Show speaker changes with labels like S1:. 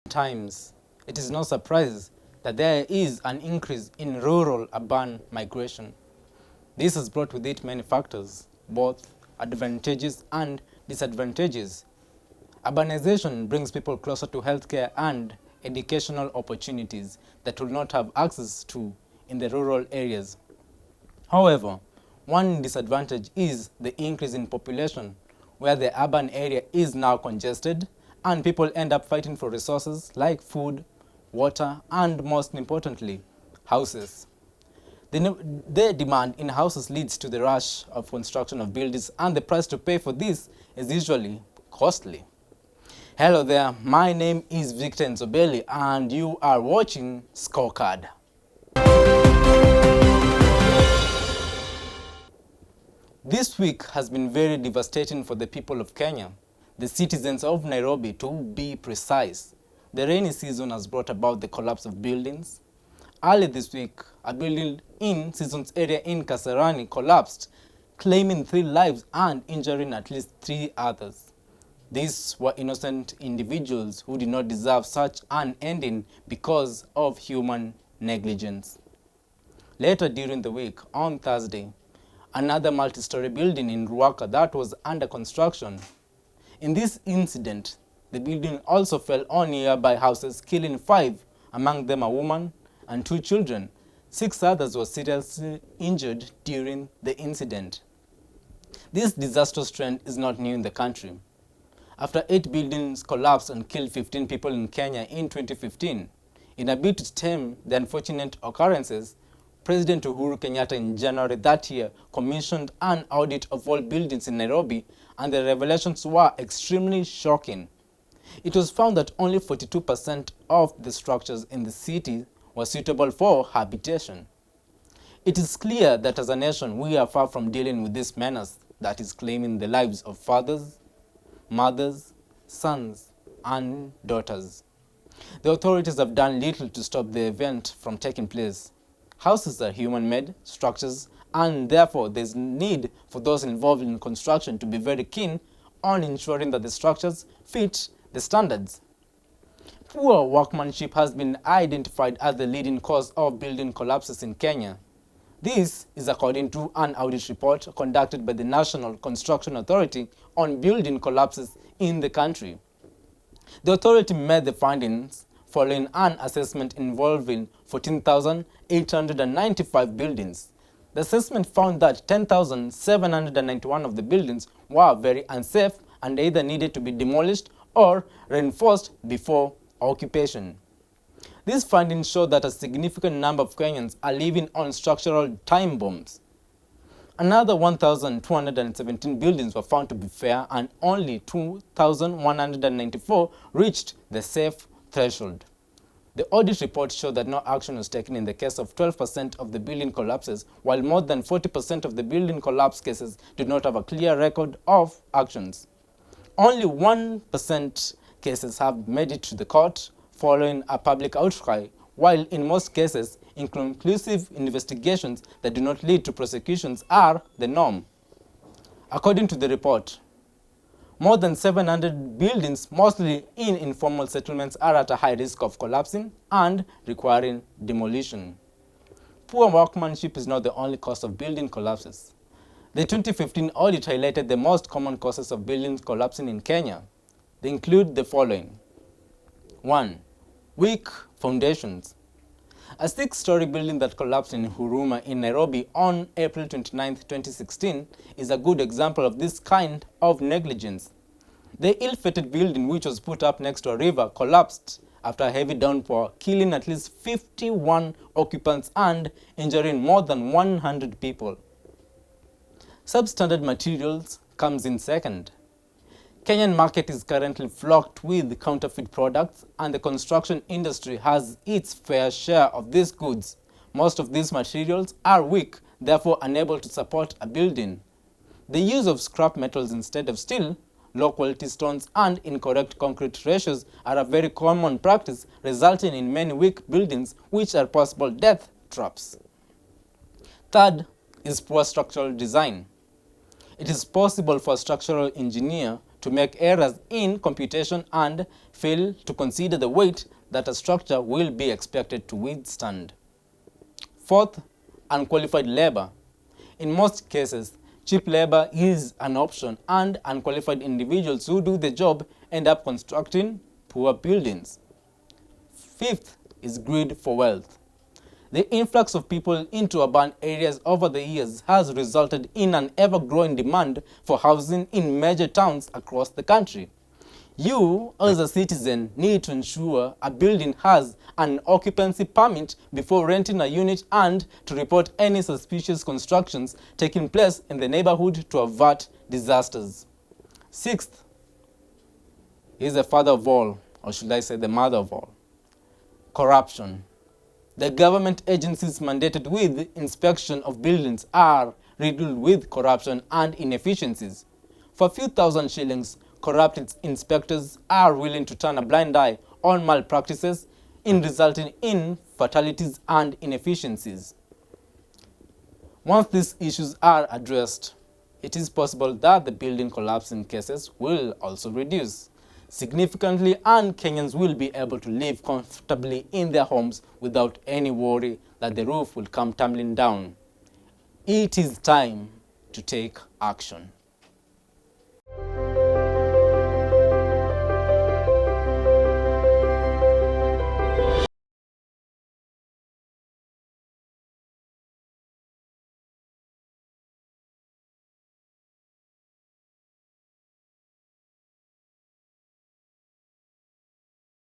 S1: times, it is no surprise that there is an increase in rural-urban migration. This has brought with it many factors, both advantages and disadvantages. Urbanization brings people closer to healthcare and educational opportunities that will not have access to in the rural areas. However, one disadvantage is the increase in population, where the urban area is now congested and people end up fighting for resources like food, water, and most importantly, houses. The demand in houses leads to the rush of construction of buildings, and the price to pay for this is usually costly. Hello there, my name is Victor Enzobeli and you are watching Scorecard. This week has been very devastating for the people of Kenya, the citizens of Nairobi to be precise. The rainy season has brought about the collapse of buildings. Early this week, a building in Seasons area in Kasarani collapsed, claiming 3 lives and injuring at least 3 others. These were innocent individuals who did not deserve such an ending because of human negligence. Later during the week, on Thursday, another multi-story building in Ruaka that was under construction. In this incident, the building also fell on nearby houses, killing 5, among them a woman and 2 children. 6 others were seriously injured during the incident. This disastrous trend is not new in the country. After 8 buildings collapsed and killed 15 people in Kenya in 2015, in a bid to stem the unfortunate occurrences, President Uhuru Kenyatta in January that year commissioned an audit of all buildings in Nairobi, and the revelations were extremely shocking. It was found that only 42% of the structures in the city were suitable for habitation. It is clear that as a nation we are far from dealing with this menace that is claiming the lives of fathers, mothers, sons, and daughters. The authorities have done little to stop the event from taking place. Houses are human-made structures, and therefore there is need for those involved in construction to be very keen on ensuring that the structures fit the standards. Poor workmanship has been identified as the leading cause of building collapses in Kenya. This is according to an audit report conducted by the National Construction Authority on building collapses in the country. The authority made the findings following an assessment involving 14,895 buildings. The assessment found that 10,791 of the buildings were very unsafe and either needed to be demolished or reinforced before occupation. These findings show that a significant number of Kenyans are living on structural time bombs. Another 1,217 buildings were found to be fair, and only 2,194 reached the safe threshold. The audit report showed that no action was taken in the case of 12% of the building collapses, while more than 40% of the building collapse cases did not have a clear record of actions. Only 1% cases have made it to the court following a public outcry, while in most cases, inconclusive investigations that do not lead to prosecutions are the norm. According to the report, more than 700 buildings, mostly in informal settlements, are at a high risk of collapsing and requiring demolition. Poor workmanship is not the only cause of building collapses. The 2015 audit highlighted the most common causes of buildings collapsing in Kenya. They include the following. 1. Weak foundations. A 6-story building that collapsed in Huruma in Nairobi on April 29, 2016 is a good example of this kind of negligence. The ill-fated building, which was put up next to a river, collapsed after a heavy downpour, killing at least 51 occupants and injuring more than 100 people. Substandard materials comes in second. Kenyan market is currently flocked with counterfeit products, and the construction industry has its fair share of these goods. Most of these materials are weak, therefore unable to support a building. The use of scrap metals instead of steel, low-quality stones, and incorrect concrete ratios are a very common practice, resulting in many weak buildings which are possible death traps. Third is poor structural design. It is possible for a structural engineer to to make errors in computation and fail to consider the weight that a structure will be expected to withstand. Fourth, unqualified labor. In most cases, cheap labor is an option, and unqualified individuals who do the job end up constructing poor buildings. Fifth is greed for wealth. The influx of people into urban areas over the years has resulted in an ever-growing demand for housing in major towns across the country. You, as a citizen, need to ensure a building has an occupancy permit before renting a unit and to report any suspicious constructions taking place in the neighborhood to avert disasters. Sixth is the father of all, or should I say the mother of all: corruption. The government agencies mandated with inspection of buildings are riddled with corruption and inefficiencies. For a few thousand shillings, corrupt inspectors are willing to turn a blind eye on malpractices, resulting in fatalities and inefficiencies. Once these issues are addressed, it is possible that the building collapsing cases will also reduce significantly, and Kenyans will be able to live comfortably in their homes without any worry that the roof will come tumbling down. It is time to take action.